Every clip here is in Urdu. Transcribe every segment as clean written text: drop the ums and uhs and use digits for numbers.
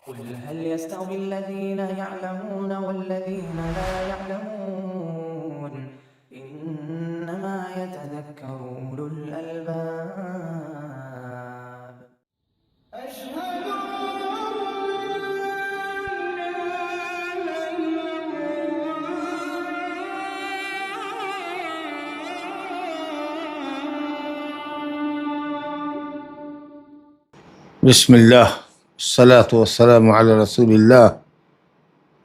قل هل يستوي الذين يعلمون والذين لا يعلمون إنما يتذكر أولو الألباب أشهد بسم اللہ الصلاۃ والسلام علی رسول اللہ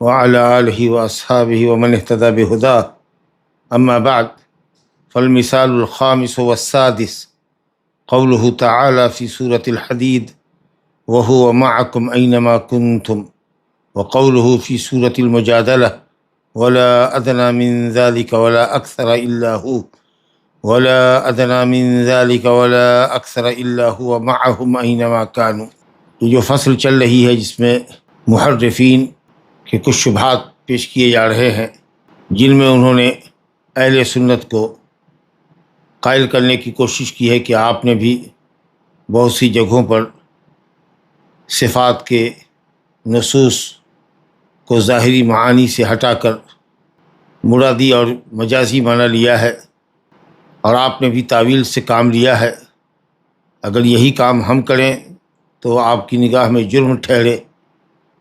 وعلی آلہ واصحابہ ومن اہتدی بہداہ اما بعد فالمثال الخامس والسادس قوله تعالی فی سورة الحدید وهو معکم اینما کنتم وقوله فی سورة المجادلہ ولا ادنی من ذلك ولا اکثر الا هو ولا ادنی من ذلك ولا اکثر الا هو معهم اینما كانوا۔ یہ جو فصل چل رہی ہے جس میں محرفین کے کچھ شبہات پیش کیے جا رہے ہیں، جن میں انہوں نے اہل سنت کو قائل کرنے کی کوشش کی ہے کہ آپ نے بھی بہت سی جگہوں پر صفات کے نصوص کو ظاہری معانی سے ہٹا کر مرادی اور مجازی معنی لیا ہے، اور آپ نے بھی تعویل سے کام لیا ہے۔ اگر یہی کام ہم کریں تو آپ کی نگاہ میں جرم ٹھہرے،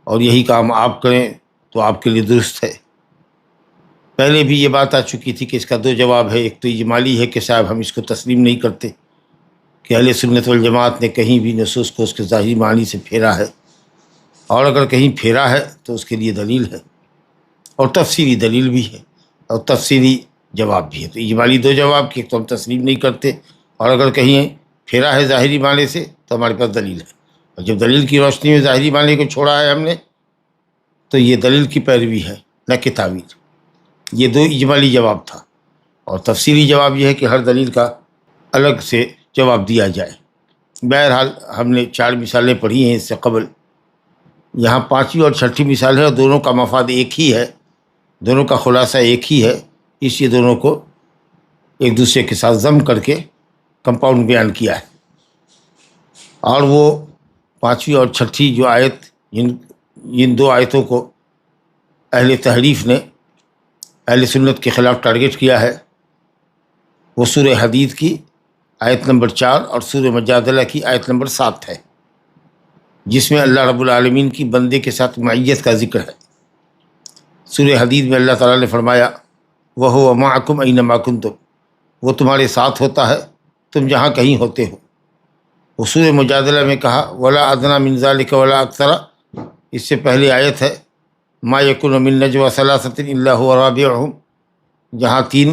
اور یہی کام آپ کریں تو آپ کے لیے درست ہے۔ پہلے بھی یہ بات آ چکی تھی کہ اس کا دو جواب ہے۔ ایک تو اجمالی ہے کہ صاحب ہم اس کو تسلیم نہیں کرتے کہ اہل سنت والجماعت نے کہیں بھی نصوص کو اس کے ظاہری معنی سے پھیرا ہے، اور اگر کہیں پھیرا ہے تو اس کے لیے دلیل ہے، اور تفصیلی دلیل بھی ہے، اور تفصیلی جواب بھی ہے۔ تو اجمالی دو جواب کہ ایک تو ہم تسلیم نہیں کرتے، اور اگر کہیں پھیرا ہے ظاہری معنی سے تو ہمارے پاس دلیل ہے، اور جب دلیل کی روشنی میں ظاہری معنی کو چھوڑا ہے ہم نے تو یہ دلیل کی پیروی ہے، نہ کہ تعویل۔ یہ دو اجمالی جواب تھا، اور تفصیلی جواب یہ ہے کہ ہر دلیل کا الگ سے جواب دیا جائے۔ بہرحال ہم نے 4 مثالیں پڑھی ہیں اس سے قبل، یہاں 5ویں اور 6ٹھی مثال ہے، اور دونوں کا مفاد ایک ہی ہے، دونوں کا خلاصہ ایک ہی ہے، اس لیے دونوں کو ایک دوسرے کے ساتھ ضم کر کے کمپاؤنڈ بیان کیا ہے۔ اور وہ 5ویں اور 6ٹھی جو آیت، ان 2 آیتوں کو اہل تحریف نے اہل سنت کے خلاف ٹارگٹ کیا ہے، وہ سورہ حدید کی آیت نمبر 4 اور سورہ مجادلہ کی آیت نمبر 7 ہے، جس میں اللہ رب العالمین کی بندے کے ساتھ معیت کا ذکر ہے۔ سورہ حدید میں اللہ تعالیٰ نے فرمایا وَهُوَ مَعَكُمْ أَيْنَمَا كُنْتُمْ، وہ تمہارے ساتھ ہوتا ہے تم جہاں کہیں ہوتے ہو۔ وہ سورہ مجادلہ میں کہا وَلَا أَدْنَىٰ مِنْ ذَلِكَ وَلَا أَكْثَرَ، اس سے پہلی آیت ہے مَا يَكُونُ مِن نَجْوَىٰ ثَلَاثَةٍ إِلَّا هُوَ رَابِعُهُمْ، جہاں 3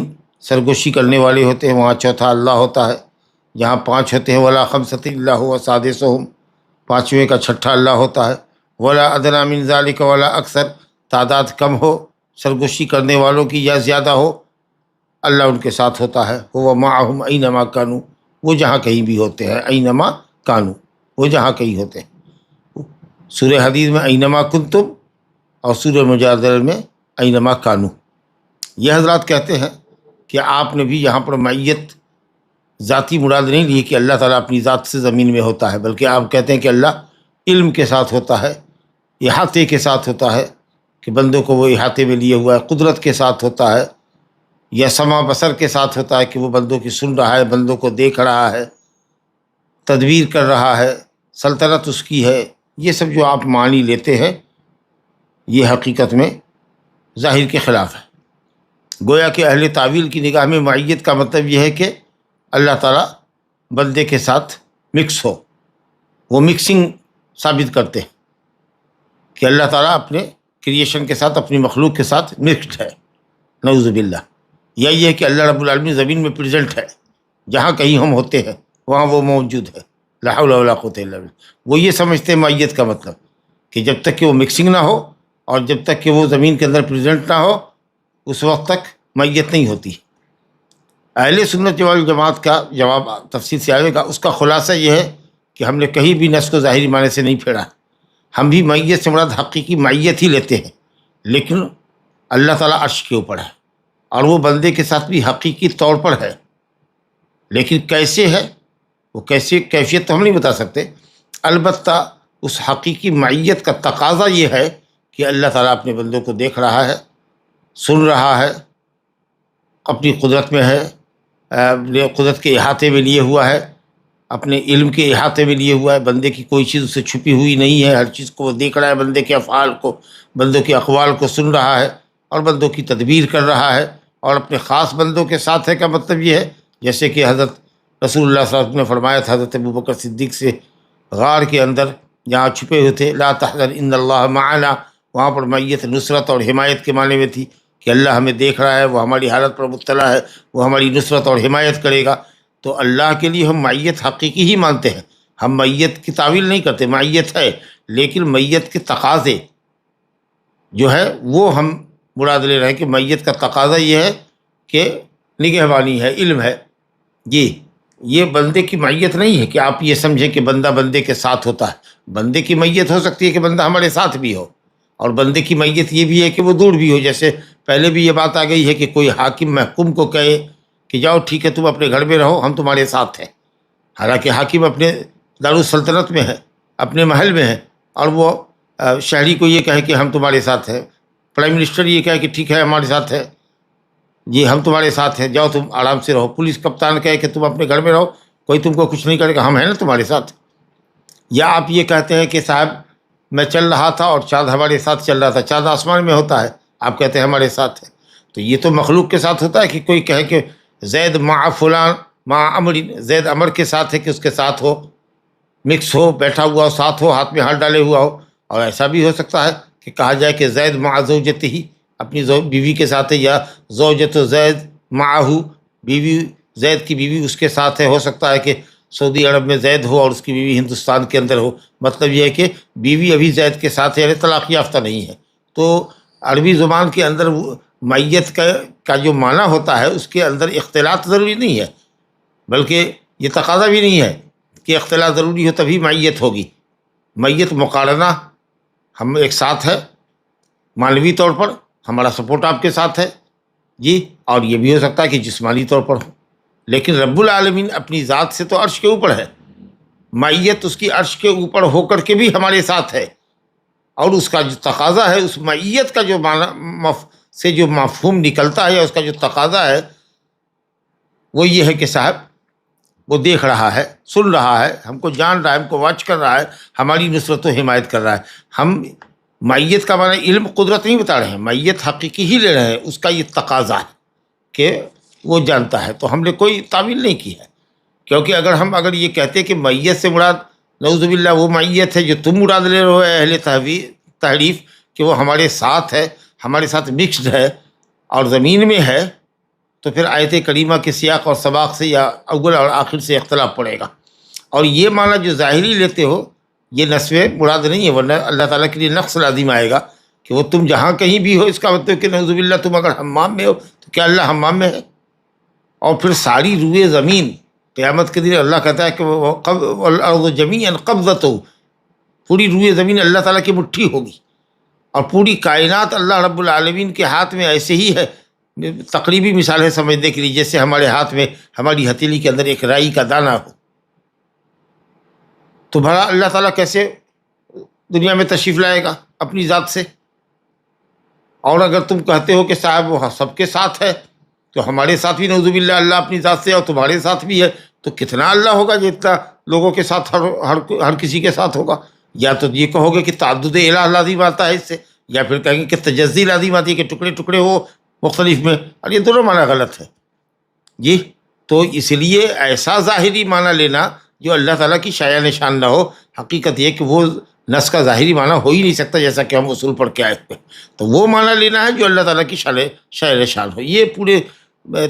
سرگوشی کرنے والے ہوتے ہیں وہاں چوتھا اللہ ہوتا ہے، جہاں 5 ہوتے ہیں وَلَا خَمْسَةٍ إِلَّا هُوَ سَادِسُهُمْ، 5ویں کا چھٹا اللہ ہوتا ہے۔ وَلَا أَدْنَىٰ مِنْ ذَلِكَ وَلَا أَكْثَرَ، تعداد کم ہو سرگوشی کرنے والوں کی یا زیادہ ہو، اللہ ان کے ساتھ ہوتا ہے۔ هُوَ مَعَهُمْ أَيْنَمَا كَانُوا، وہ جہاں کہیں بھی ہوتے ہیں، أَيْنَمَا كَانُوا، وہ جہاں کہیں ہوتے ہیں۔ سورہ حدید میں أَيْنَمَا كُنْتُمْ، اور سورہ مجادلہ میں أَيْنَمَا كَانُوا۔ یہ حضرات کہتے ہیں کہ آپ نے بھی یہاں پر معیت ذاتی مراد نہیں لی کہ اللہ تعالیٰ اپنی ذات سے زمین میں ہوتا ہے، بلکہ آپ کہتے ہیں کہ اللہ علم کے ساتھ ہوتا ہے، احاطے کے ساتھ ہوتا ہے، کہ بندوں کو وہ احاطے میں لیے ہوا ہے، قدرت کے ساتھ ہوتا ہے، یا سمع بصر کے ساتھ ہوتا ہے کہ وہ بندوں کی سن رہا ہے، بندوں کو دیکھ رہا ہے، تدبیر کر رہا ہے، سلطنت اس کی ہے۔ یہ سب جو آپ معنی لیتے ہیں یہ حقیقت میں ظاہر کے خلاف ہے۔ گویا کہ اہل تعویل کی نگاہ میں معیت کا مطلب یہ ہے کہ اللہ تعالیٰ بندے کے ساتھ مکس ہو، وہ مکسنگ ثابت کرتے ہیں کہ اللہ تعالیٰ اپنے کریشن کے ساتھ، اپنی مخلوق کے ساتھ مکسڈ ہے، نعوذ باللہ۔ یا یہ ہے کہ اللہ رب العالمین زمین میں پریزنٹ ہے، جہاں کہیں ہم ہوتے ہیں وہاں وہ موجود ہے، لا حول ولا قوۃ الا باللہ۔ وہ یہ سمجھتے ہیں معیت کا مطلب کہ جب تک کہ وہ مکسنگ نہ ہو، اور جب تک کہ وہ زمین کے اندر پریزنٹ نہ ہو، اس وقت تک معیت نہیں ہوتی۔ اہل سنت والجماعت کا جواب تفصیل سے آئے گا، اس کا خلاصہ یہ ہے کہ ہم نے کہیں بھی نص کو ظاہری معنی سے نہیں پھیرا، ہم بھی معیت سے مراد حقیقی معیت ہی لیتے ہیں، لیکن اللہ تعالیٰ عرش کے اوپر ہے، اور وہ بندے کے ساتھ بھی حقیقی طور پر ہے، لیکن کیسے ہے، وہ کیسے کیفیت تو ہم نہیں بتا سکتے، البتہ اس حقیقی معیت کا تقاضا یہ ہے کہ اللہ تعالیٰ اپنے بندوں کو دیکھ رہا ہے، سن رہا ہے، اپنی قدرت میں ہے، اپنے قدرت کے احاطے میں لیے ہوا ہے، اپنے علم کے احاطے میں لیے ہوا ہے، بندے کی کوئی چیز اسے چھپی ہوئی نہیں ہے، ہر چیز کو وہ دیکھ رہا ہے، بندے کے افعال کو، بندوں کے اقوال کو سن رہا ہے اور بندوں کی تدبیر کر رہا ہے، اور اپنے خاص بندوں کے ساتھ ہے کا مطلب یہ ہے جیسے کہ حضرت رسول اللہ صلی اللہ علیہ وسلم نے فرمایا تھا حضرت ابوبکر صدیق سے غار کے اندر جہاں چھپے ہوئے تھے، لا تحزن ان اللہ معنا، وہاں پر معیت نصرت اور حمایت کے معنی میں تھی کہ اللہ ہمیں دیکھ رہا ہے، وہ ہماری حالت پر مطلع ہے، وہ ہماری نصرت اور حمایت کرے گا۔ تو اللہ کے لیے ہم معیت حقیقی ہی مانتے ہیں، ہم معیت کی تعویل نہیں کرتے، معیت ہے، لیکن معیت کے تقاضے جو ہے وہ ہم مراد لے رہے ہیں کہ معیت کا تقاضا یہ ہے کہ نگہبانی ہے، علم ہے۔ جی، یہ بندے کی معیت نہیں ہے کہ آپ یہ سمجھیں کہ بندہ بندے کے ساتھ ہوتا ہے، بندے کی معیت ہو سکتی ہے کہ بندہ ہمارے ساتھ بھی ہو، اور بندے کی معیت یہ بھی ہے کہ وہ دور بھی ہو، جیسے پہلے بھی یہ بات آ گئی ہے کہ کوئی حاکم محکوم کو کہے کہ جاؤ ٹھیک ہے تم اپنے گھر میں رہو، ہم تمہارے ساتھ ہیں، حالانکہ حاکم اپنے دارالسلطنت میں ہے، اپنے محل میں ہے، اور وہ شہری کو یہ کہے کہ ہم تمہارے ساتھ ہیں، پرائم منسٹر یہ کہے کہ ٹھیک ہے ہمارے ساتھ ہے، جی ہم تمہارے ساتھ ہیں، جاؤ تم آرام سے رہو، پولیس کپتان کہے کہ تم اپنے گھر میں رہو، کوئی تم کو کچھ نہیں کرے گا، ہم ہیں نا تمہارے ساتھ۔ یا آپ یہ کہتے ہیں کہ صاحب میں چل رہا تھا اور چاند ہمارے ساتھ چل رہا تھا، چاند آسمان میں ہوتا ہے، آپ کہتے ہیں ہمارے ساتھ ہے، تو یہ تو مخلوق کے ساتھ ہوتا ہے کہ کوئی کہے کہ زید مع فلان مع امر، زید امر کے ساتھ ہے کہ اس کے ساتھ ہو، مکس ہو، بیٹھا ہوا ہو، ساتھ ہو، ہاتھ میں ہاتھ ڈالے ہوا ہو۔ اور ایسا بھی ہو سکتا ہے کہ کہا جائے کہ زید مع زوجتہ ہی، اپنی بیوی کے ساتھ ہے، یا زوجت زید معہو، بیوی زید کی بیوی اس کے ساتھ ہے۔ ہو سکتا ہے کہ سعودی عرب میں زید ہو اور اس کی بیوی ہندوستان کے اندر ہو، مطلب یہ ہے کہ بیوی ابھی زید کے ساتھ ہے، یعنی طلاق یافتہ نہیں ہے۔ تو عربی زبان کے اندر معیت کا جو معنی ہوتا ہے اس کے اندر اختلاط ضروری نہیں ہے، بلکہ یہ تقاضا بھی نہیں ہے کہ اختلاط ضروری ہو تبھی معیت ہوگی۔ معیت مقارنہ، ہم ایک ساتھ ہے، معنوی طور پر ہمارا سپورٹ آپ کے ساتھ ہے، جی، اور یہ بھی ہو سکتا ہے کہ جسمانی طور پر ہو، لیکن رب العالمین اپنی ذات سے تو عرش کے اوپر ہے، معیت اس کی عرش کے اوپر ہو کر کے بھی ہمارے ساتھ ہے، اور اس کا جو تقاضا ہے، اس معیت کا جو معنی سے جو مفہوم نکلتا ہے، یا اس کا جو تقاضا ہے وہ یہ ہے کہ صاحب وہ دیکھ رہا ہے، سن رہا ہے، ہم کو جان رہا ہے، ہم کو واچ کر رہا ہے، ہماری نصرت و حمایت کر رہا ہے۔ ہم معیت کا معنی علم قدرت نہیں بتا رہے ہیں، معیت حقیقی ہی لے رہے ہیں، اس کا یہ تقاضا ہے کہ وہ جانتا ہے، تو ہم نے کوئی تعویل نہیں کی ہے، کیونکہ اگر یہ کہتے کہ معیت سے مراد نعوذ باللہ وہ معیت ہے جو تم مراد لے رہے ہو اہل تحریف، کہ وہ ہمارے ساتھ ہے، ہمارے ساتھ مکسڈ ہے اور زمین میں ہے، تو پھر آیت کریمہ کے سیاق اور سباق سے یا اول اور آخر سے اختلاف پڑے گا۔ اور یہ معنی جو ظاہری لیتے ہو یہ نسو مراد نہیں ہے، ورنہ اللہ تعالیٰ کے لیے نقص لازم آئے گا کہ وہ تم جہاں کہیں بھی ہو، اس کا مطلب کہ نعوذ باللہ تم اگر حمام میں ہو تو کیا اللہ حمام میں ہے؟ اور پھر ساری روئے زمین قیامت کے دن اللہ کہتا ہے کہ والارض جمیعا قبضتہ، پوری روئے زمین اللہ تعالیٰ کی مٹھی ہوگی، اور پوری کائنات اللہ رب العالمین کے ہاتھ میں ایسے ہی ہے۔ تقریبی مثال ہے سمجھنے کے لیے، جیسے ہمارے ہاتھ میں، ہماری ہتھیلی کے اندر ایک رائی کا دانہ ہو، تو بھلا اللہ تعالیٰ کیسے دنیا میں تشریف لائے گا اپنی ذات سے؟ اور اگر تم کہتے ہو کہ صاحب وہ سب کے ساتھ ہے، تو ہمارے ساتھ بھی نعوذ باللہ اللہ اپنی ذات سے، اور تمہارے ساتھ بھی ہے، تو کتنا اللہ ہوگا جتنا لوگوں کے ساتھ ہر کسی کے ساتھ ہوگا؟ یا تو یہ کہو گے کہ تعدد الہ لازم آتا ہے اس سے، یا پھر کہیں گے کہ تجزی لازم آتی ہے کہ ٹکڑے ٹکڑے ہو مختلف میں، اور یہ دونوں معنی غلط ہے۔ جی، تو اس لیے ایسا ظاہری معنی لینا جو اللہ تعالیٰ کی شایع نشان نہ ہو، حقیقت یہ کہ وہ نص کا ظاہری معنی ہو ہی نہیں سکتا، جیسا کہ ہم اصول پڑھ کے آئے ہوئے، تو وہ معنی لینا ہے جو اللہ تعالیٰ کی شایع نشان ہو۔ یہ پورے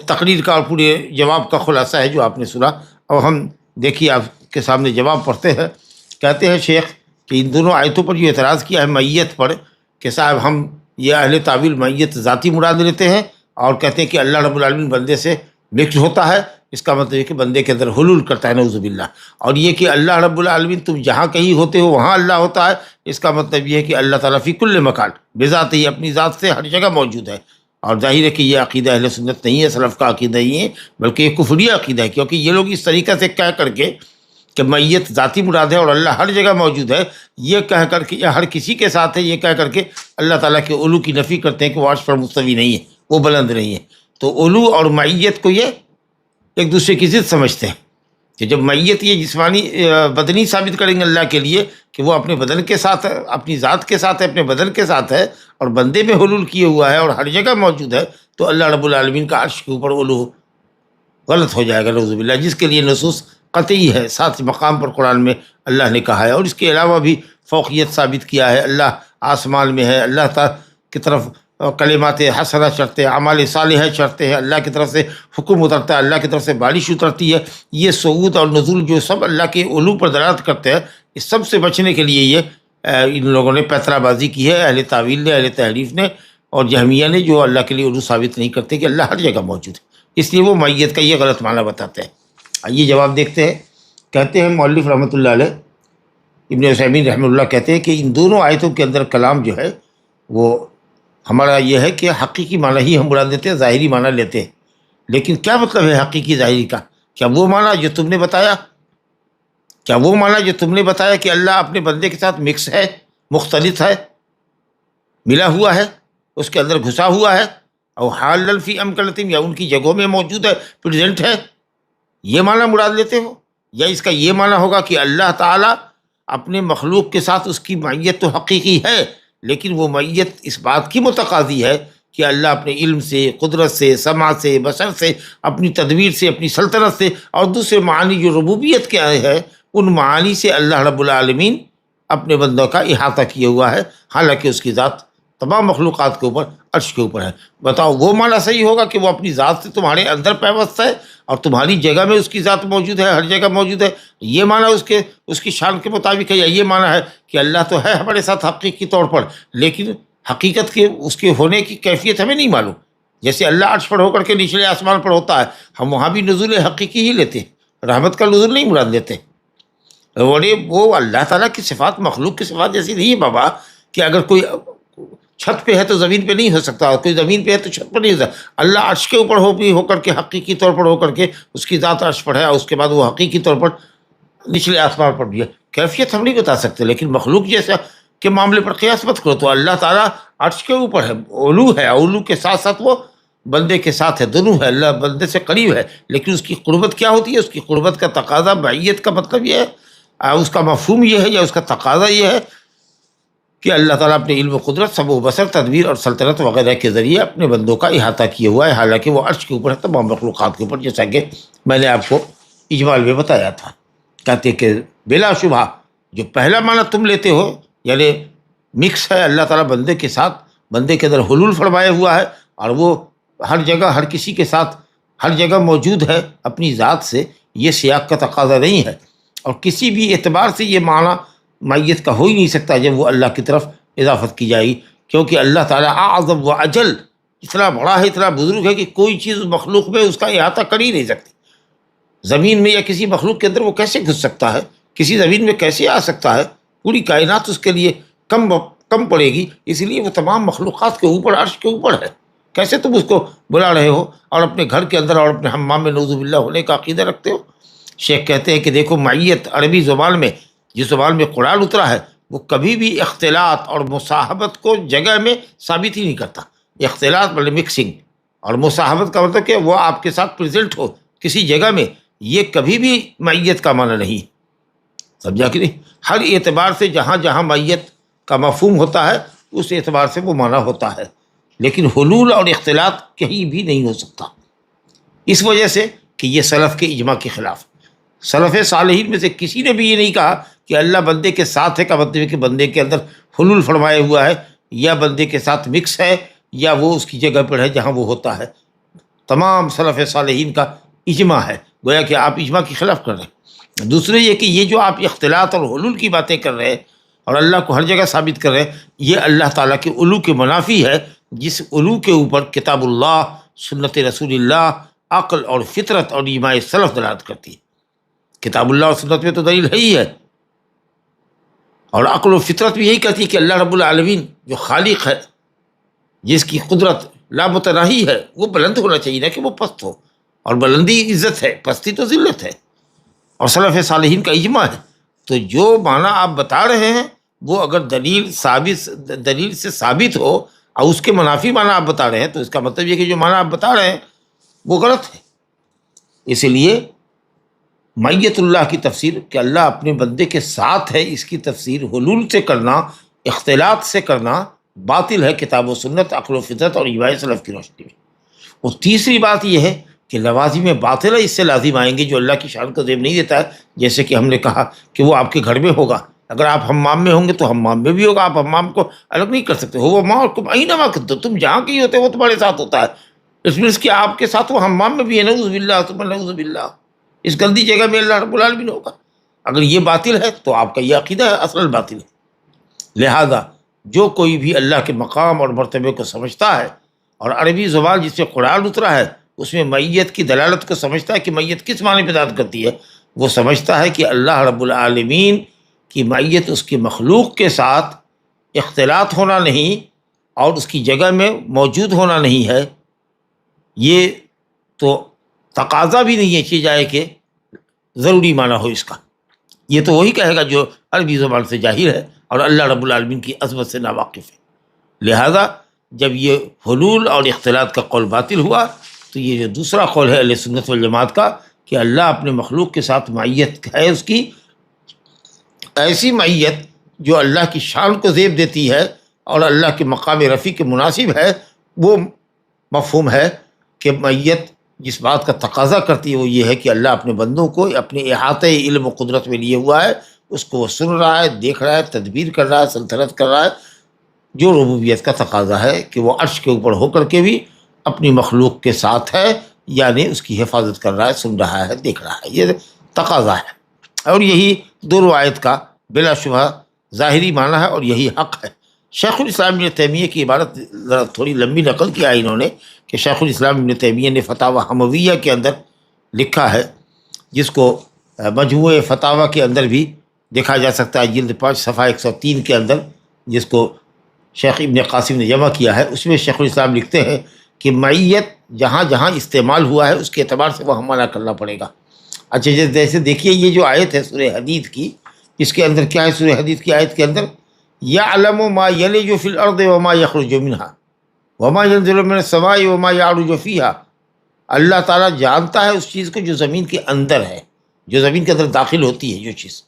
تقریر کا اور پورے جواب کا خلاصہ ہے جو آپ نے سنا۔ اور ہم دیکھیے آپ کے سامنے جواب پڑھتے ہیں۔ کہتے ہیں شیخ کہ ان دونوں آیتوں پر جو اعتراض کیا ہے معیت پر، کہ صاحب ہم یہ اہل تعویل معیت ذاتی مراد لیتے ہیں، اور کہتے ہیں کہ اللہ رب العالمین بندے سے مکس ہوتا ہے، اس کا مطلب ہے کہ بندے کے اندر حلول کرتا ہے نعوذ باللہ، اور یہ کہ اللہ رب العالمین تم جہاں کہیں ہوتے ہو وہاں اللہ ہوتا ہے، اس کا مطلب یہ ہے کہ اللہ تعالیٰ فی کل مکان بذات ہی، اپنی ذات سے ہر جگہ موجود ہے۔ اور ظاہر ہے کہ یہ عقیدہ اہل سنت نہیں ہے، سلف کا عقیدہ نہیں ہے، بلکہ یہ کفریہ عقیدہ ہے، کیونکہ یہ لوگ اس طریقہ سے کہہ کر کے کہ معیت ذاتی مراد ہے اور اللہ ہر جگہ موجود ہے، یہ کہہ کر کے یا ہر کسی کے ساتھ ہے، یہ کہہ کر کے اللہ تعالیٰ کے علو کی نفی کرتے ہیں کہ وہ عرش پر مستوی نہیں ہے، وہ بلند نہیں ہے۔ تو علو اور معیت کو یہ ایک دوسرے کی ضد سمجھتے ہیں کہ جب معیت یہ جسمانی بدنی ثابت کریں گے اللہ کے لیے کہ وہ اپنے بدن کے ساتھ ہے، اپنی ذات کے ساتھ ہے، اپنے بدن کے ساتھ ہے اور بندے میں حلول کیے ہوا ہے اور ہر جگہ موجود ہے، تو اللہ رب العالمین کا عرش کے اوپر علو غلط ہو جائے گا نعوذ باللہ، جس کے لیے نصوص قطعی ہے، 7 مقام پر قرآن میں اللہ نے کہا ہے، اور اس کے علاوہ بھی فوقیت ثابت کیا ہے، اللہ آسمان میں ہے، اللہ تعالیٰ کی طرف کلمات حسنہ چڑھتے ہیں، اعمال صالحہ چڑھتے ہیں، اللہ کی طرف سے حکم اترتا ہے، اللہ کی طرف سے بارش اترتی ہے، یہ صعود اور نزول جو سب اللہ کے علو پر دلالت کرتے ہیں، اس سب سے بچنے کے لیے یہ ان لوگوں نے پیترا بازی کی ہے، اہل تعویل نے، اہل تحریف نے اور جہمیہ نے، جو اللہ کے لیے علو ثابت نہیں کرتے کہ اللہ ہر جگہ موجود ہے، اس لیے وہ معیت کا یہ غلط معنی بتاتے ہیں۔ یہ جواب دیکھتے ہیں، کہتے ہیں مؤلف رحمۃ اللہ علیہ ابن عثیمین رحمۃ اللہ کہتے ہیں کہ ان دونوں آیتوں کے اندر کلام جو ہے وہ ہمارا یہ ہے کہ حقیقی معنی ہی ہم مراد لیتے ہیں، ظاہری معنی لیتے ہیں، لیکن کیا مطلب ہے حقیقی ظاہری کا؟ کیا وہ معنی جو تم نے بتایا، کیا وہ معنی جو تم نے بتایا کہ اللہ اپنے بندے کے ساتھ مکس ہے، مختلط ہے، ملا ہوا ہے، اس کے اندر گھسا ہوا ہے، اور حال فی امکنتہم، یا ان کی جگہوں میں موجود ہے، پریزنٹ ہے، یہ معنی مراد لیتے ہو؟ یا اس کا یہ معنی ہوگا کہ اللہ تعالیٰ اپنے مخلوق کے ساتھ اس کی معیت تو حقیقی ہے، لیکن وہ معیت اس بات کی متقاضی ہے کہ اللہ اپنے علم سے، قدرت سے، سمع سے، بصر سے، اپنی تدبیر سے، اپنی سلطنت سے، اور دوسرے معانی جو ربوبیت کے ہے ان معانی سے اللہ رب العالمین اپنے بندوں کا احاطہ کیا ہوا ہے، حالانکہ اس کی ذات تمام مخلوقات کے اوپر، عرش کے اوپر ہے۔ بتاؤ وہ معنی صحیح ہوگا کہ وہ اپنی ذات سے تمہارے اندر پیوست ہے اور تمہاری جگہ میں اس کی ذات موجود ہے، ہر جگہ موجود ہے، یہ معنی اس کی شان کے مطابق ہے؟ یا یہ معنی ہے کہ اللہ تو ہے ہمارے ساتھ حقیقی طور پر، لیکن حقیقت کے اس کے ہونے کی کیفیت ہمیں نہیں معلوم؟ جیسے اللہ عرش پر ہو کر کے نچلے آسمان پر ہوتا ہے، ہم وہاں بھی نزول حقیقی ہی لیتے ہیں، رحمت کا نزول نہیں مراد لیتے۔ وہ اللہ تعالیٰ کی صفات مخلوق کی صفات جیسی نہیں ہے بابا، کہ اگر کوئی چھت پہ ہے تو زمین پہ نہیں ہو سکتا، کوئی زمین پہ ہے تو چھت پر نہیں ہو سکتا۔ اللہ عرش کے اوپر ہو کر کے، حقیقی طور پر ہو کر کے اس کی ذات عرش پر ہے، اور اس کے بعد وہ حقیقی طور پر نچلے آسمان پر بھی ہے، کیفیت ہم نہیں بتا سکتے، لیکن مخلوق جیسا کے معاملے پر قیاس مت کرو۔ تو اللہ تعالیٰ عرش کے اوپر ہے، علو ہے، علو کے ساتھ ساتھ وہ بندے کے ساتھ ہے، دونوں ہے، اللہ بندے سے قریب ہے، لیکن اس کی قربت کیا ہوتی ہے؟ اس کی قربت کا تقاضا، معیت کا مطلب یہ ہے، اس کا مفہوم یہ ہے یا اس کا تقاضا یہ ہے کہ اللہ تعالیٰ اپنے علم و قدرت، سمع و بصر، تدبیر اور سلطنت وغیرہ کے ذریعے اپنے بندوں کا احاطہ کیے ہوا ہے، حالانکہ وہ عرش کے اوپر ہے، تمام مخلوقات کے اوپر، جیسا کہ میں نے آپ کو اجمال میں بتایا تھا۔ کہتے کہ بلا شبہ جو پہلا معنی تم لیتے ہو، یعنی مکس ہے اللہ تعالیٰ بندے کے ساتھ، بندے کے اندر حلول فرمایا ہوا ہے اور وہ ہر جگہ، ہر کسی کے ساتھ، ہر جگہ موجود ہے اپنی ذات سے، یہ سیاق کا تقاضا نہیں ہے، اور کسی بھی اعتبار سے یہ معنی معیت کا ہو ہی نہیں سکتا جب وہ اللہ کی طرف اضافت کی جائے گی، کیونکہ اللہ تعالیٰ اعظم و اجل، اتنا بڑا ہے، اتنا بزرگ ہے کہ کوئی چیز مخلوق میں اس کا احاطہ کر ہی نہیں سکتی۔ زمین میں یا کسی مخلوق کے اندر وہ کیسے گھس سکتا ہے؟ کسی زمین میں کیسے آ سکتا ہے؟ پوری کائنات اس کے لیے کم پڑے گی، اس لیے وہ تمام مخلوقات کے اوپر، عرش کے اوپر ہے۔ کیسے تم اس کو بلا رہے ہو اور اپنے گھر کے اندر اور اپنے حمام میں نعوذ باللہ ہونے کا عقیدہ رکھتے ہو؟ شیخ کہتے ہیں کہ دیکھو، معیت عربی زبان میں، جس زبان میں قرآن اترا ہے، وہ کبھی بھی اختلاط اور مصاحبت کو جگہ میں ثابت ہی نہیں کرتا۔ اختلاط مطلب مکسنگ، اور مصاحبت کا مطلب کہ وہ آپ کے ساتھ پریزنٹ ہو کسی جگہ میں، یہ کبھی بھی معیت کا معنی نہیں، سمجھا کہ نہیں؟ ہر اعتبار سے جہاں جہاں معیت کا مفہوم ہوتا ہے اس اعتبار سے وہ معنی ہوتا ہے، لیکن حلول اور اختلاط کہیں بھی نہیں ہو سکتا، اس وجہ سے کہ یہ سلف کے اجماع کے خلاف۔ سلف صالحین میں سے کسی نے بھی یہ نہیں کہا کہ اللہ بندے کے ساتھ ہے، کا مطلب ہے کہ بندے کے اندر حلول فرمایا ہوا ہے، یا بندے کے ساتھ مکس ہے، یا وہ اس کی جگہ پر ہے جہاں وہ ہوتا ہے۔ تمام سلف صالحین کا اجماع ہے، گویا کہ آپ اجماع کے خلاف کر رہے ہیں۔ دوسرے یہ کہ یہ جو آپ اختلاط اور حلول کی باتیں کر رہے ہیں اور اللہ کو ہر جگہ ثابت کر رہے ہیں، یہ اللہ تعالیٰ کے علو کے منافی ہے، جس علو کے اوپر کتاب اللہ، سنت رسول اللہ، عقل اور فطرت اور اجماع سلف دلالت کرتی ہے۔ کتاب اللہ اور سنت میں تو دلیل ہے ہی ہے، اور عقل و فطرت بھی یہی کہتی ہے کہ اللہ رب العالمین جو خالق ہے، جس کی قدرت لامتناہی ہے، وہ بلند ہونا چاہیے، نہ کہ وہ پست ہو، اور بلندی عزت ہے، پستی تو ذلت ہے۔ اور سلف صالحین کا اجماع ہے۔ تو جو معنی آپ بتا رہے ہیں وہ اگر دلیل سے ثابت ہو اور اس کے منافی معنی آپ بتا رہے ہیں تو اس کا مطلب یہ کہ جو معنی آپ بتا رہے ہیں وہ غلط ہے۔ اس لیے معیت اللہ کی تفسیر کہ اللہ اپنے بندے کے ساتھ ہے، اس کی تفسیر حلول سے کرنا، اختلاط سے کرنا باطل ہے کتاب و سنت، عقل و فطرت اور اجماع سلف کی روشنی میں۔ اور تیسری بات یہ ہے کہ لوازم باطلہ اس سے لازم آئیں گے جو اللہ کی شان کو زیب نہیں دیتا ہے، جیسے کہ ہم نے کہا کہ وہ آپ کے گھر میں ہوگا، اگر آپ حمام میں ہوں گے تو حمام میں بھی ہوگا، آپ حمام کو الگ نہیں کر سکتے، وہ معکم اینما کنتم، تم جہاں کہیں ہوتے ہو وہ تمہارے ساتھ ہوتا ہے، اس میں کہ آپ کے ساتھ وہ حمام میں بھی ہے، نعوذ باللہ ثم نعوذ باللہ، اس گندی جگہ میں اللہ رب العالمین ہوگا۔ اگر یہ باطل ہے تو آپ کا یہ عقیدہ ہے اصل باطل ہے۔ لہذا جو کوئی بھی اللہ کے مقام اور مرتبے کو سمجھتا ہے اور عربی زبان جس سے قرآن اترا ہے اس میں میت کی دلالت کو سمجھتا ہے کہ میت کس معنی پہ دلالت کرتی ہے، وہ سمجھتا ہے کہ اللہ رب العالمین کی میت اس کی مخلوق کے ساتھ اختلاط ہونا نہیں اور اس کی جگہ میں موجود ہونا نہیں ہے، یہ تو تقاضا بھی نہیں ہے کہ جائے کہ ضروری معنی ہو اس کا، یہ تو وہی کہے گا جو عربی زبان سے جاہل ہے اور اللہ رب العالمین کی عظمت سے ناواقف ہے۔ لہذا جب یہ حلول اور اختلاط کا قول باطل ہوا تو یہ جو دوسرا قول ہے اہل سنت والجماعت کا کہ اللہ اپنے مخلوق کے ساتھ معیت ہے، اس کی ایسی معیت جو اللہ کی شان کو زیب دیتی ہے اور اللہ کے مقام رفیع کے مناسب ہے، وہ مفہوم ہے کہ معیت جس بات کا تقاضا کرتی ہے وہ یہ ہے کہ اللہ اپنے بندوں کو اپنے احاطہ علم و قدرت میں لیے ہوا ہے، اس کو وہ سن رہا ہے، دیکھ رہا ہے، تدبیر کر رہا ہے، سلطنت کر رہا ہے، جو ربوبیت کا تقاضا ہے کہ وہ عرش کے اوپر ہو کر کے بھی اپنی مخلوق کے ساتھ ہے، یعنی اس کی حفاظت کر رہا ہے، سن رہا ہے، دیکھ رہا ہے، یہ تقاضا ہے۔ اور یہی دو روایت کا بلا شبہ ظاہری معنی ہے اور یہی حق ہے۔ شیخ الاسلام ابن تیمیہ کی عبارت تھوڑی لمبی نقل کیا ہے انہوں نے کہ شیخ الاسلام ابن تیمیہ نے فتاوی حمویہ کے اندر لکھا ہے، جس کو مجموعہ فتاوی کے اندر بھی دیکھا جا سکتا ہے، جلد 5 صفحہ 103 کے اندر، جس کو شیخ ابن قاسم نے جمع کیا ہے۔ اس میں شیخ الاسلام لکھتے ہیں کہ معیت جہاں جہاں استعمال ہوا ہے اس کے اعتبار سے وہ منع کرنا پڑے گا۔ اچھا جیسے دیکھیے یہ جو آیت ہے سورہ حدید کی، اس کے اندر کیا ہے؟ سورہ حدید کی آیت کے اندر یعلم ما یلج فی الارض وما یخرج منها وما ینزل من السماء وما یعرج فیها، اللہ تعالیٰ جانتا ہے اس چیز کو جو زمین کے اندر ہے، جو زمین کے اندر داخل ہوتی ہے جو چیز،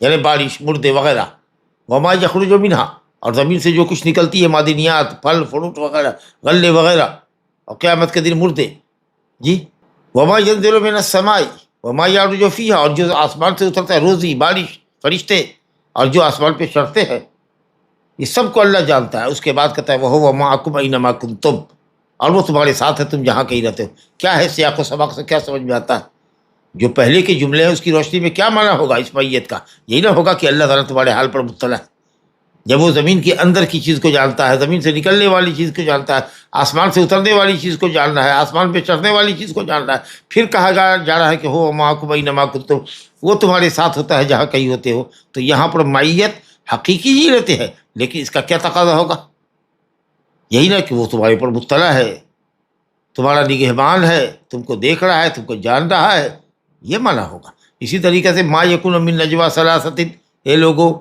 یعنی بارش، مردے وغیرہ، وما یخرج منها، اور زمین سے جو کچھ نکلتی ہے معدنیات، پھل فروٹ وغیرہ، غلے وغیرہ، اور قیامت کے دن مردے، جی، وما ینزل من السماء وما یعرج فیها، اور جو آسمان سے اترتا ہے، روزی، بارش، فرشتے، اور جو آسمان پہ چڑھتے ہیں، یہ سب کو اللہ جانتا ہے۔ اس کے بعد کہتا ہے وَهُوَ مَعَكُمْ أَيْنَمَا كُنتُمْ، اور وہ تمہارے ساتھ ہے تم جہاں کہیں رہتے ہو۔ کیا ہے سیاق و سباق سے کیا سمجھ میں آتا ہے؟ جو پہلے کے جملے ہیں اس کی روشنی میں کیا معنی ہوگا اس معیت کا؟ یہی نہ ہوگا کہ اللہ تعالیٰ تمہارے حال پر مطلع ہے، جب وہ زمین کے اندر کی چیز کو جانتا ہے، زمین سے نکلنے والی چیز کو جانتا ہے، آسمان سے اترنے والی چیز کو جاننا ہے، آسمان پہ چڑھنے والی چیز کو جاننا ہے، پھر کہا جا رہا ہے کہ ہو مَعَكُمْ أَيْنَمَا كُنتُمْ، وہ تمہارے ساتھ ہوتا ہے جہاں کہیں ہوتے ہو۔ تو یہاں پر معیت حقیقی ہی رہتے ہیں، لیکن اس کا کیا تقاضا ہوگا؟ یہی نا کہ وہ تمہارے پر مطلع ہے، تمہارا نگہبان ہے، تم کو دیکھ رہا ہے، تم کو جان رہا ہے، یہ معنی ہوگا۔ اسی طریقے سے ما یکون من نجوا ثلاثۃ، اے لوگو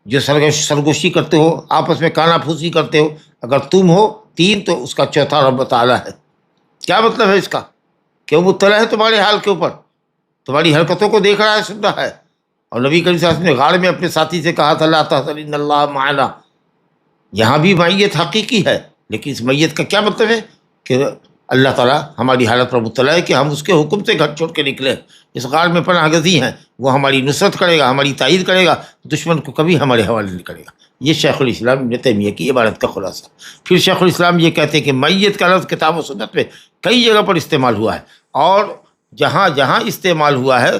جو سرگوشی کرتے ہو، آپس میں کانا پھوسی کرتے ہو، اگر تم ہو 3 تو اس کا چوتھا رب تعالیٰ ہے۔ کیا مطلب ہے اس کا؟ کہ وہ مطلع ہے تمہارے حال کے اوپر، تمہاری حرکتوں کو دیکھ رہا ہے، سن رہا ہے۔ اور نبی کریم صلی اللہ علیہ وسلم نے غار میں اپنے ساتھی سے کہا تھا لا تحزن ان اللہ معنا، یہاں بھی معیت حقیقی ہے، لیکن اس معیت کا کیا مطلب ہے؟ کہ اللہ تعالیٰ ہماری حالت پر مطلع ہے کہ ہم اس کے حکم سے گھر چھوڑ کے نکلے، اس غار میں پناہ گزی ہیں، وہ ہماری نصرت کرے گا، ہماری تائید کرے گا، دشمن کو کبھی ہمارے حوالے نہیں کرے گا۔ یہ شیخ الاسلام ابن تیمیہ کی عبارت کا خلاصہ۔ پھر شیخ الاسلام یہ کہتے ہیں کہ میت کا لفظ کتاب و سنت میں کئی جگہ پر استعمال ہوا ہے، اور جہاں جہاں استعمال ہوا ہے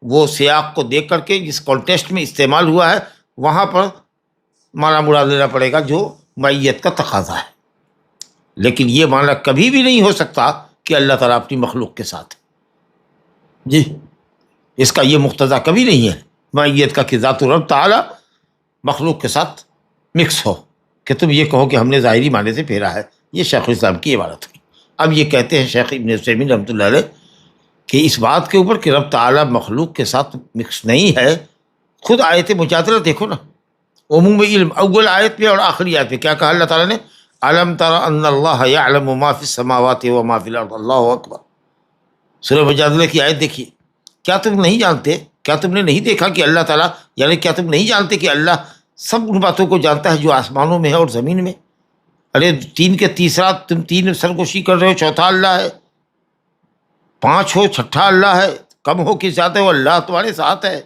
وہ سیاق کو دیکھ کر کے جس کانٹیکسٹ میں استعمال ہوا ہے وہاں پر معنی مراد لینا پڑے گا جو معیت کا تقاضا ہے، لیکن یہ معنی کبھی بھی نہیں ہو سکتا کہ اللہ تعالیٰ اپنی مخلوق کے ساتھ، جی، اس کا یہ مقتضا کبھی نہیں ہے معیت کا کہ ذات رب تعالیٰ مخلوق کے ساتھ مکس ہو، کہ تم یہ کہو کہ ہم نے ظاہری معنی سے پھیرا ہے۔ یہ شیخ الاسلام کی عبارت ہوئی۔ اب یہ کہتے ہیں شیخ ابن عثیمین رحمۃ اللہ علیہ کہ اس بات کے اوپر کہ رب تعالیٰ مخلوق کے ساتھ مکس نہیں ہے، خود آیت مجادلہ دیکھو نا، عموم علم اول آیت میں اور آخری آیت میں کیا کہا اللہ تعالیٰ نے، الم تر ان اللہ یعلم ما فی السماوات و ما فی الارض، اللہ اکبر۔ سورہ مجادلہ کی آیت دیکھیے، کیا تم نہیں جانتے، کیا تم نے نہیں دیکھا کہ اللہ تعالیٰ، یعنی کیا تم نہیں جانتے کہ اللہ سب ان باتوں کو جانتا ہے جو آسمانوں میں ہے اور زمین میں؟ ارے تین کے تیسرا، تم تین سرگوشی کر رہے ہو، چوتھا اللہ ہے، پانچ ہو چھٹا اللہ ہے، کم ہو کہ زیادہ ہو اللہ تمہارے ساتھ ہے۔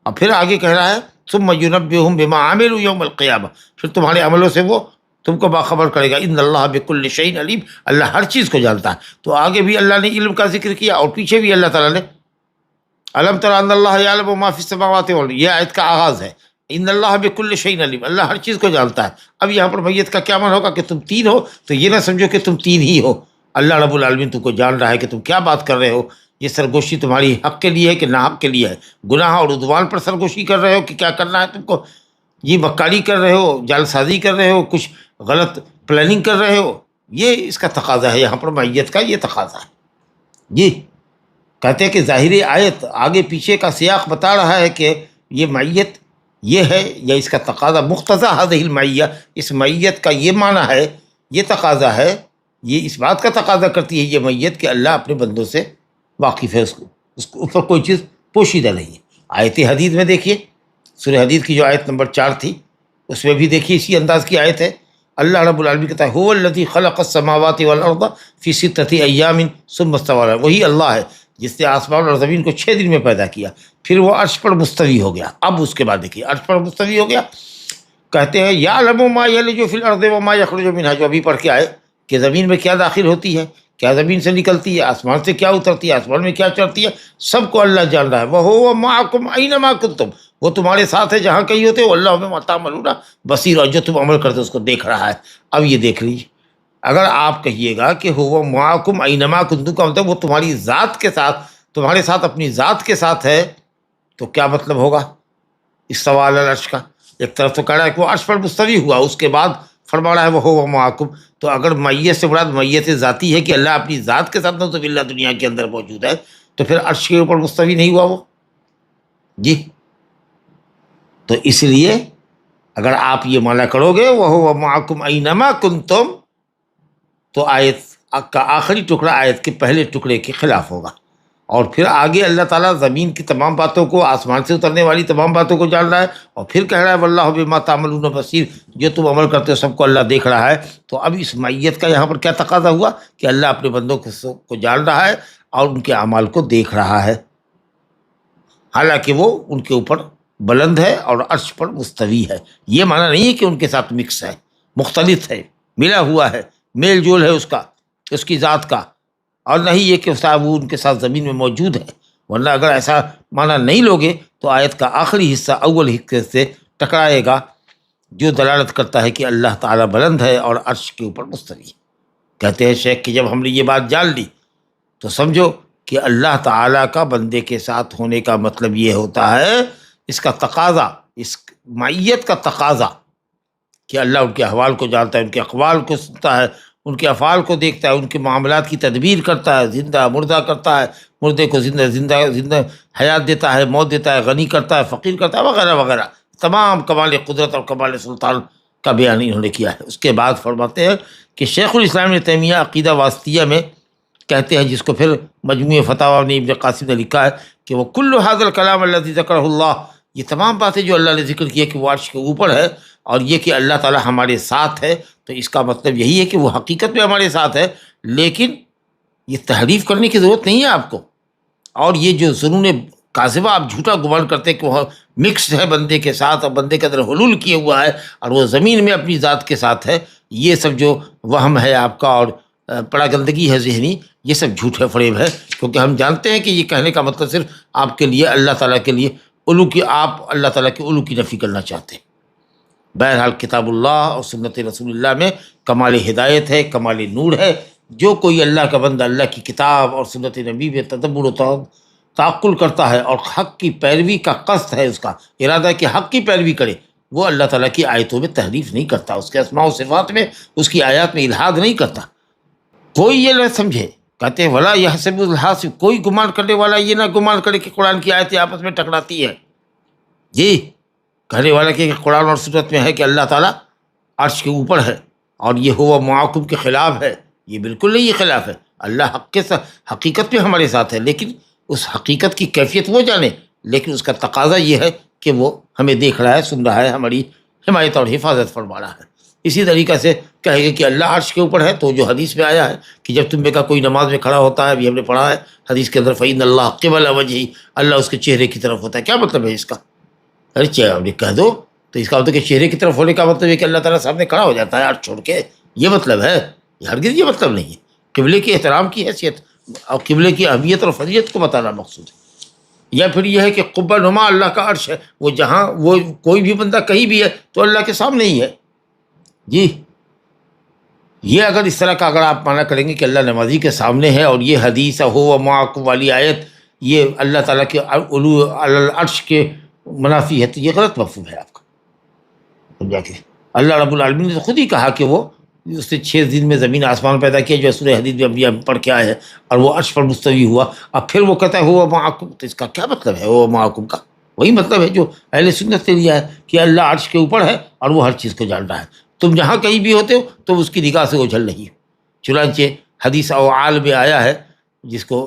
اور پھر آگے کہہ رہا ہے ثم ینبئہم بما عملوا یوم القیامہ، پھر تمہارے عملوں سے وہ تم کو باخبر کرے گا، ان اللہ بکل شیء علیم، اللہ ہر چیز کو جانتا ہے۔ تو آگے بھی اللہ نے علم کا ذکر کیا اور پیچھے بھی اللہ تعالیٰ نے الم تر ان اللہ یعلم ما فی السماوات والارض، یہ آیت کا آغاز ہے، ان اللہ بکل شیء علیم، اللہ ہر چیز کو جانتا ہے۔ اب یہاں پر میت کا کیا معنی ہوگا کہ تم تین ہو، تو یہ نہ سمجھو کہ تم تین ہی ہو، اللہ رب العالمین تم کو جان رہا ہے کہ تم کیا بات کر رہے ہو، یہ سرگوشی تمہاری حق کے لیے ہے کہ ناحق کے لیے ہے، گناہ اور عدوان پر سرگوشی کر رہے ہو کہ کیا کرنا ہے تم کو، یہ مکاری کر رہے ہو، جال سازی کر رہے ہو، کچھ غلط پلاننگ کر رہے ہو، یہ اس کا تقاضا ہے، یہاں پر میت کا یہ تقاضا ہے۔ جی کہتے ہیں کہ ظاہری آیت آگے پیچھے کا سیاق بتا رہا ہے کہ یہ میت یہ ہے، یا اس کا تقاضا مقتضا هذه المعیہ، اس میت کا یہ معنی ہے، یہ تقاضا ہے، یہ اس بات کا تقاضا کرتی ہے یہ میت کہ اللہ اپنے بندوں سے واقف ہے، اس کو اوپر کوئی چیز پوشیدہ نہیں ہے۔ آیت حدید میں دیکھیے، سورہ حدید کی جو آیت نمبر 4 تھی اس میں بھی دیکھیے اسی انداز کی آیت ہے، اللہ رب العالمین کہتا ہے هو الذی خلق السماوات والارض فی 6 ایام ثم استوى علی، وہی اللہ ہے جس نے آسمان اور زمین کو 6 دن میں پیدا کیا، پھر وہ عرش پر مستوی ہو گیا۔ اب اس کے بعد دیکھیے عرش پر مستوی ہو گیا، کہتے ہیں یعلم ما یلج فی الارض وما یخرج منها، جو ابھی پڑھ کے آئے کہ زمین میں کیا داخل ہوتی ہے، کیا زمین سے نکلتی ہے، آسمان سے کیا اترتی ہے، آسمان میں کیا چڑھتی ہے، سب کو اللہ جان رہا ہے۔ وَهُوَ مَعَكُمْ أَيْنَمَا كُنتُمْ، وہ تمہارے ساتھ ہے جہاں کہیں ہوتے ہو، اللہ بما تعملون بصیر، اور جو تم عمل کرتے ہو اس کو دیکھ رہا ہے۔ اب یہ دیکھ لیجیے، اگر آپ کہیے گا کہ هُوَ مَعَكُمْ أَيْنَمَا كُنتُمْ کا مطلب وہ تمہاری ذات کے ساتھ، تمہارے ساتھ اپنی ذات کے ساتھ ہے، تو کیا مطلب ہوگا اس سوال العرش کا؟ ایک طرف تو کہہ رہا ہے کہ وہ عرش پر مستوی ہوا، اس کے بعد فرما رہا ہے وہ ہو معاکم، تو اگر میت سے مراد میت ذاتی ہے کہ اللہ اپنی ذات کے ساتھ نہ تو اللہ دنیا کے اندر موجود ہے، تو پھر عرش کے اوپر مستوی نہیں ہوا وہ؟ جی تو اس لیے اگر آپ یہ معنی کرو گے وہ ہو معاکم اینما کنتم، تو آیت کا آخری ٹکڑا آیت کے پہلے ٹکڑے کے خلاف ہوگا، اور پھر آگے اللہ تعالیٰ زمین کی تمام باتوں کو، آسمان سے اترنے والی تمام باتوں کو جان رہا ہے، اور پھر کہہ رہا ہے واللہ بما تعملون بصیر، جو تم عمل کرتے ہو سب کو اللہ دیکھ رہا ہے۔ تو اب اس میت کا یہاں پر کیا تقاضا ہوا کہ اللہ اپنے بندوں کو جان رہا ہے اور ان کے اعمال کو دیکھ رہا ہے، حالانکہ وہ ان کے اوپر بلند ہے اور عرش پر مستوی ہے۔ یہ معنی نہیں ہے کہ ان کے ساتھ مکس ہے، مختلف ہے، ملا ہوا ہے، میل جول ہے اس کا، اس کی ذات کا، اور نہیں یہ کہ صاحب وہ ان کے ساتھ زمین میں موجود ہے، ورنہ اگر ایسا معنی نہیں لوگے تو آیت کا آخری حصہ اول حصے سے ٹکرائے گا، جو دلالت کرتا ہے کہ اللہ تعالیٰ بلند ہے اور عرش کے اوپر مستوی ہے۔ کہتے ہیں شیخ کہ جب ہم نے یہ بات جان لی تو سمجھو کہ اللہ تعالیٰ کا بندے کے ساتھ ہونے کا مطلب یہ ہوتا ہے، اس کا تقاضا، اس معیت کا تقاضا کہ اللہ ان کے احوال کو جانتا ہے، ان کے اقوال کو سنتا ہے، ان کے افعال کو دیکھتا ہے، ان کے معاملات کی تدبیر کرتا ہے، زندہ مردہ کرتا ہے، مردے کو زندہ حیات دیتا ہے، موت دیتا ہے، غنی کرتا ہے، فقیر کرتا ہے، وغیرہ وغیرہ، تمام کمال قدرت اور کمال سلطان کا بیان انہوں نے کیا ہے۔ اس کے بعد فرماتے ہیں کہ شیخ الاسلام ابن تیمیہ عقیدہ واسطیہ میں کہتے ہیں، جس کو پھر مجموع فتاوی نے ابن قاسم نے لکھا ہے کہ وہ کل هذا الکلام الذی ذکرہ اللہ، یہ تمام باتیں جو اللہ نے ذکر کی ہے کہ وہ عرش کے اوپر ہے، اور یہ کہ اللہ تعالیٰ ہمارے ساتھ ہے، تو اس کا مطلب یہی ہے کہ وہ حقیقت میں ہمارے ساتھ ہے، لیکن یہ تحریف کرنے کی ضرورت نہیں ہے آپ کو، اور یہ جو ظنون کاذبہ آپ جھوٹا گمان کرتے کہ وہ مکس ہے بندے کے ساتھ اور بندے کے اندر حلول کیے ہوا ہے اور وہ زمین میں اپنی ذات کے ساتھ ہے، یہ سب جو وہم ہے آپ کا اور پڑا گندگی ہے ذہنی، یہ سب جھوٹ ہے، فریب ہے، کیونکہ ہم جانتے ہیں کہ یہ کہنے کا مطلب صرف آپ کے لیے اللہ تعالیٰ کے لیے علو کی، آپ اللہ تعالیٰ کے علو کی نفی کرنا چاہتے ہیں۔ بہرحال کتاب اللہ اور سنت رسول اللہ میں کمال ہدایت ہے، کمال نور ہے۔ جو کوئی اللہ کا بندہ اللہ کی کتاب اور سنت نبی میں تدبر و تعقل کرتا ہے اور حق کی پیروی کا قصد ہے، اس کا ارادہ ہے کہ حق کی پیروی کرے، وہ اللہ تعالیٰ کی آیتوں میں تحریف نہیں کرتا، اس کے اسماء و صفات میں، اس کی آیات میں الحاد نہیں کرتا۔ کوئی یہ نہ سمجھے کہتے ہیں ولا یحسب الحاسب، کوئی گمان کرنے والا یہ نہ گمان کرے کہ قرآن کی آیتیں آپس میں ٹکراتی ہیں. جی، کہنے والا کہ قرآن اور سنت میں ہے کہ اللہ تعالیٰ عرش کے اوپر ہے اور یہ ہوا معاکم کے خلاف ہے. یہ بالکل نہیں، یہ خلاف ہے. اللہ حقیقت میں ہمارے ساتھ ہے، لیکن اس حقیقت کی کیفیت وہ جانے، لیکن اس کا تقاضا یہ ہے کہ وہ ہمیں دیکھ رہا ہے، سن رہا ہے، ہماری حمایت اور حفاظت فرما رہا ہے. اسی طریقہ سے کہے گا کہ اللہ عرش کے اوپر ہے، تو جو حدیث میں آیا ہے کہ جب تم میں کا کوئی نماز میں کھڑا ہوتا ہے، ابھی ہم نے پڑھا ہے حدیث کے اندر فإن اللہ قبل وجہی، اللہ اس کے چہرے کی طرف ہوتا ہے. کیا مطلب ہے اس کا؟ ارے چہرے کہہ دو تو اس کا مطلب کہ چہرے کی طرف ہونے کا مطلب ہے کہ اللہ تعالیٰ سامنے کھڑا ہو جاتا ہے عرش چھوڑ کے، یہ مطلب ہے؟ ہرگز یہ مطلب نہیں ہے. قبلے کے احترام کی حیثیت اور قبلے کی اہمیت اور فضیلت کو بتانا مقصود ہے. یا پھر یہ ہے کہ قبہ نما اللہ کا عرش ہے، وہ جہاں وہ کوئی بھی بندہ کہیں بھی ہے تو اللہ کے سامنے ہی ہے. جی، یہ اگر اس طرح کا اگر آپ مانا کریں گے کہ اللہ نمازی کے سامنے ہے، اور یہ حدیث ہو معاکم والی آیت یہ اللہ تعالیٰ کے علو علی العرش کے منافی ہے، تو یہ غلط مفہوم ہے آپ کا. سمجھا کہ اللہ رب العالمین نے تو خود ہی کہا کہ وہ اس نے 6 دن میں زمین آسمان پیدا کیا، جو سورہ حدید میں ابھی پڑھ کے آئے ہیں، اور وہ عرش پر مستوی ہوا. اب پھر وہ کہتا ہے ہوا معاکم، تو اس کا کیا مطلب ہے؟ ہوا معاکم کا وہی مطلب ہے جو اہل سنت نے لیا ہے کہ اللہ عرش کے اوپر ہے اور وہ ہر چیز کو جان رہا ہے. تم جہاں کہیں بھی ہوتے ہو تو اس کی نگاہ سے اوجھل نہیں ہو. چنانچہ حدیث اوعال میں آیا ہے، جس کو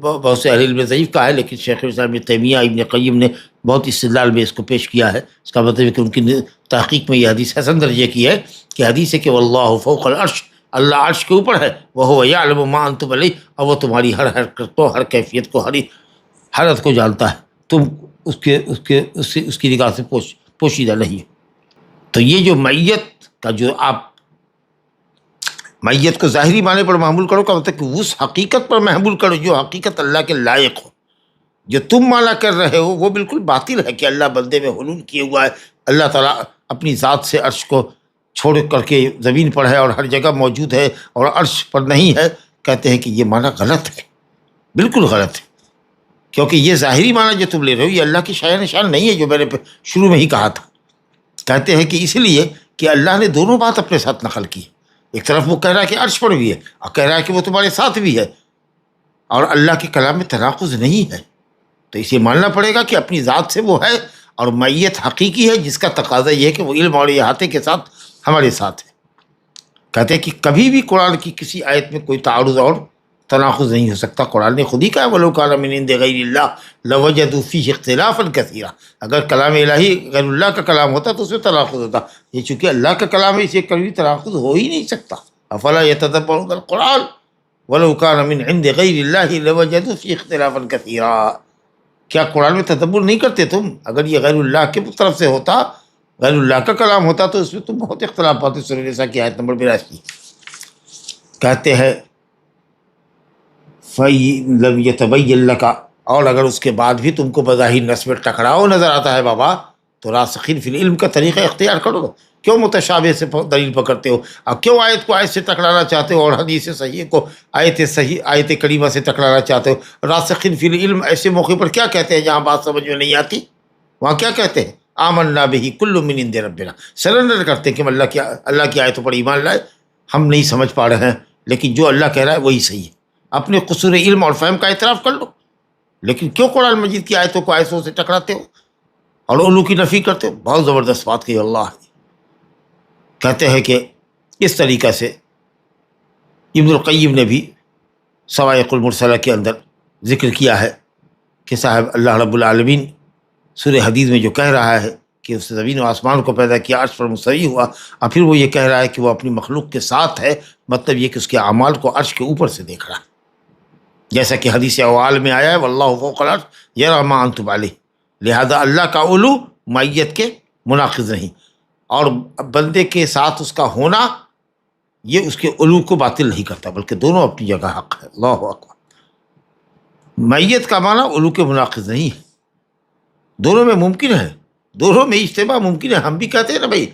بہت سے اہل علم نے ضعیف کہا ہے، لیکن شیخ الاسلام ابن تیمیہ ابن قیم نے بہت استدلال میں اس کو پیش کیا ہے. اس کا مطلب ہے کہ ان کی تحقیق میں یہ حدیث حسن درجے کی ہے کہ حدیث ہے کہ واللہ فوق العرش، اللہ عرش کے اوپر ہے، وہو یعلم ما انتم علیہ، اور وہ تمہاری ہر حرکت کو، ہر کیفیت کو، ہر حالت کو جانتا ہے. تم اس کی نگاہ سے پوشیدہ نہیں. تو یہ جو معیت کا جو آپ معیت کو ظاہری معنی پر محمول کرو کا مطلب کہ اس حقیقت پر محمول کرو جو حقیقت اللہ کے لائق ہو. جو تم مانا کر رہے ہو وہ بالکل باطل ہے کہ اللہ بندے میں حلول کیے ہوا ہے، اللہ تعالیٰ اپنی ذات سے عرش کو چھوڑ کر کے زمین پر ہے اور ہر جگہ موجود ہے اور عرش پر نہیں ہے. کہتے ہیں کہ یہ معنی غلط ہے، بالکل غلط ہے، کیونکہ یہ ظاہری معنی جو تم لے رہے ہو یہ اللہ کی شان نشان نہیں ہے، جو میں نے شروع میں ہی کہا تھا. کہتے ہیں کہ اس لیے کہ اللہ نے دونوں بات اپنے ساتھ نقل کی. ایک طرف وہ کہہ رہا ہے کہ عرش پر بھی ہے، اور کہہ رہا ہے کہ وہ تمہارے ساتھ بھی ہے، اور اللہ کے کلام میں تناقض نہیں ہے. تو اسے ماننا پڑے گا کہ اپنی ذات سے وہ ہے، اور معیت حقیقی ہے جس کا تقاضا یہ ہے کہ وہ علم اور احاطے کے ساتھ ہمارے ساتھ ہے. کہتے ہیں کہ کبھی بھی قرآن کی کسی آیت میں کوئی تعارض اور تناقض نہیں ہو سکتا. قرآن نے خود ہی کہا وَلَوْ كَانَ مِنْ عِنْدِ غَيْرِ اللَّهِ لَوَجَدُوا فِيهِ اخْتِلَافًا كَثِيرًا. اگر کلام الہی غیر اللہ کا کلام ہوتا تو اس میں تناقض ہوتا. یہ چونکہ اللہ کا کلام ہے، اسے کبھی تناقض ہو ہی نہیں سکتا. افلا يتدبرون القرآن ولو كان من عند غیر اللہ لوجدوا فیہ اختلافا کثیرا. کیا قرآن میں تدبر نہیں کرتے تم؟ اگر یہ غیر اللہ کی طرف سے ہوتا، غیر اللہ کا کلام ہوتا، تو اس میں تم بہت اختلاف پاتے. سورہ نساء کی آیت نمبر 82. کہتے ہیں فَإِن لَمْ يَتَبَيَّن لَكَ، اور اگر اس کے بعد بھی تم کو بظاہر نص میں ٹکراؤ نظر آتا ہے بابا، تو راسخین فی العلم کا طریقہ اختیار کرو. کیوں متشابہ سے دلیل پکڑتے ہو؟ اب کیوں آیت کو آیت سے ٹکرانا چاہتے ہو اور حدیث صحیح کو آیت کریمہ سے ٹکرانا چاہتے ہو؟ راسخین فی العلم ایسے موقع پر کیا کہتے ہیں جہاں بات سمجھ میں نہیں آتی؟ وہاں کیا کہتے ہیں؟ آمنا بہ کل من عند ربنا. سرنڈر کرتے ہیں کہ ہم اللہ کی آیتوں پر ایمان لائے. ہم نہیں سمجھ پا رہے ہیں، لیکن جو اللہ کہہ رہا ہے وہی صحیح ہے. اپنے قصور علم اور فہم کا اعتراف کر لو. لیکن کیوں قرآن مجید کی آیتوں کو آیتوں سے ٹکراتے ہو اور علو کی نفی کرتے ہو؟ بہت زبردست بات کہی اللہ نے. کہتے ہیں کہ اس طریقہ سے ابن القیم نے بھی صواعق المرسلہ کے اندر ذکر کیا ہے کہ صاحب اللہ رب العالمین سورہ حدید میں جو کہہ رہا ہے کہ اس نے زمین و آسمان کو پیدا کیا، عرش پر مستوی ہوا، اور پھر وہ یہ کہہ رہا ہے کہ وہ اپنی مخلوق کے ساتھ ہے. مطلب یہ کہ اس کے اعمال کو عرش کے اوپر سے دیکھ رہا ہے، جیسا کہ حدیث اوعال میں آیا ہے واللہ فوق العرش یری ما انتم علیہ. لہذا اللہ کا علو معیت کے مناقض نہیں، اور بندے کے ساتھ اس کا ہونا یہ اس کے علو کو باطل نہیں کرتا، بلکہ دونوں اپنی جگہ حق ہے. اللہ اکبر. معیت کا معنی علو کے مناقض نہیں ہے، دونوں میں ممکن ہے، دونوں میں اجتماع ممکن ہے. ہم بھی کہتے ہیں نا بھائی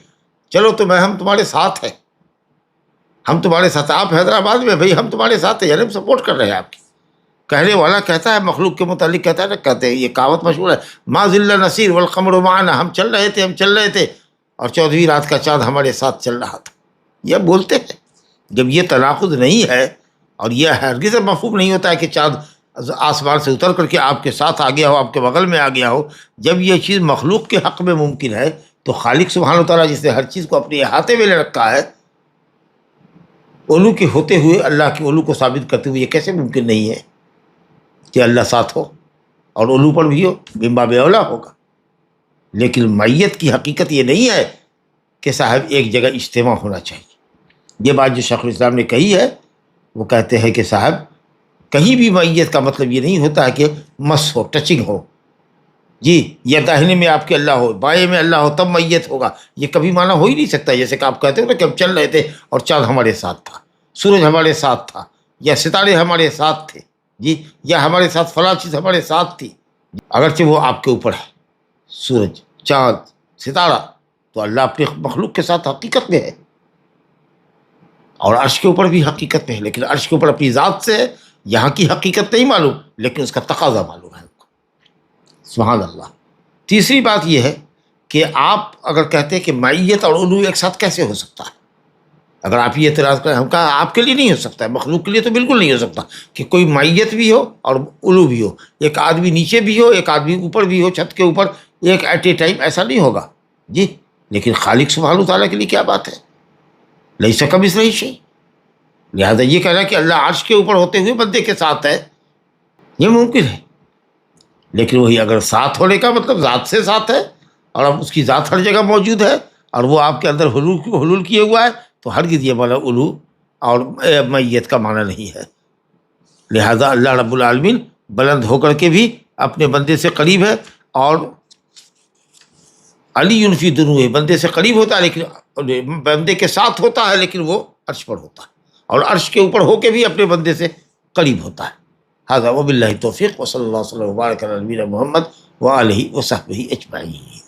چلو تو ہم تمہارے ساتھ ہیں، ہم تمہارے ساتھ، آپ حیدرآباد میں، بھائی ہم تمہارے ساتھ ہیں، یعنی ہم سپورٹ کر رہے ہیں آپ کی. کہنے والا کہتا ہے مخلوق کے متعلق کہتا ہے نا، کہتے ہیں یہ کہاوت مشہور ہے ما ظل نصیر والقمر معنا. ہم چل رہے تھے اور 14ویں رات کا چاند ہمارے ساتھ چل رہا تھا. یہ بولتے ہیں. جب یہ تناقض نہیں ہے اور یہ ہرگز مفہوم نہیں ہوتا ہے کہ چاند آسمان سے اتر کر کے آپ کے ساتھ آ گیا ہو، آپ کے بغل میں آ گیا ہو۔ جب یہ چیز مخلوق کے حق میں ممکن ہے تو خالق سبحانہ وتعالیٰ جس نے ہر چیز کو اپنے احاطے میں لے رکھا ہے، علو کے ہوتے ہوئے اللہ کے علو کو ثابت کرتے ہوئے یہ کیسے ممکن نہیں ہے کہ اللہ ساتھ ہو اور علو پر بھی ہو؟ من باب اولیٰ ہوگا۔ لیکن معیت کی حقیقت یہ نہیں ہے کہ صاحب ایک جگہ اجتماع ہونا چاہیے۔ یہ بات جو شیخ الاسلام نے کہی ہے، وہ کہتے ہیں کہ صاحب کہیں بھی معیت کا مطلب یہ نہیں ہوتا ہے کہ مس ہو، ٹچنگ ہو، جی، یا داہنے میں آپ کے اللہ ہو، بائیں میں اللہ ہو تب معیت ہوگا، یہ کبھی معنی ہو ہی نہیں سکتا۔ جیسے کہ آپ کہتے ہو نا کہ ہم چل رہے تھے اور چاند ہمارے ساتھ تھا، سورج ہمارے ساتھ تھا، یا ستارے ہمارے ساتھ تھے، جی، یا ہمارے ساتھ فلاں چیز ہمارے ساتھ تھی، اگرچہ وہ آپ کے اوپر ہے، سورج، چاند، ستارہ، تو اللہ اپنے مخلوق کے ساتھ حقیقت میں ہے، اور عرش کے اوپر بھی حقیقت میں ہے، لیکن عرش کے اوپر اپنی ذات سے ہے۔ یہاں کی حقیقت نہیں معلوم، لیکن اس کا تقاضا معلوم ہے۔ سبحان اللہ۔ تیسری بات یہ ہے کہ آپ اگر کہتے ہیں کہ معیت اور علو ایک ساتھ کیسے ہو سکتا ہے، اگر آپ یہ اعتراض کریں، ہم کہا آپ کے لیے نہیں ہو سکتا ہے، مخلوق کے لیے تو بالکل نہیں ہو سکتا کہ کوئی معیت بھی ہو اور علو بھی ہو، ایک آدمی نیچے بھی ہو، ایک آدمی اوپر بھی ہو، چھت کے اوپر، ایک ایٹ اے ٹائم، ایسا نہیں ہوگا، جی۔ لیکن خالق سبحانہ تعالیٰ کے لیے کیا بات ہے؟ لیس کمثلہ شیء۔ لہٰذا یہ کہنا کہ اللہ عرش کے اوپر ہوتے ہوئے بندے کے ساتھ ہے، یہ ممکن ہے، لیکن وہی اگر ساتھ ہونے کا مطلب ذات سے ساتھ ہے، اور اب اس کی ذات ہر جگہ موجود ہے اور وہ آپ کے اندر حلول کیے ہوا ہے، تو ہرگز یہ معنی علو اور معیت کا معنی نہیں ہے۔ لہٰذا اللہ رب العالمین بلند ہو کر کے بھی اپنے بندے سے قریب ہے، اور علی فی دنوہ، بندے سے قریب ہوتا ہے لیکن بندے کے ساتھ ہوتا ہے، لیکن وہ عرش پر ہوتا ہے، اور عرش کے اوپر ہو کے بھی اپنے بندے سے قریب ہوتا ہے۔ ھذا وباللہ التوفیق، وصلی اللہ وسلم وبارک علی نبینا محمد وآلہ وصحبہ اجمعین۔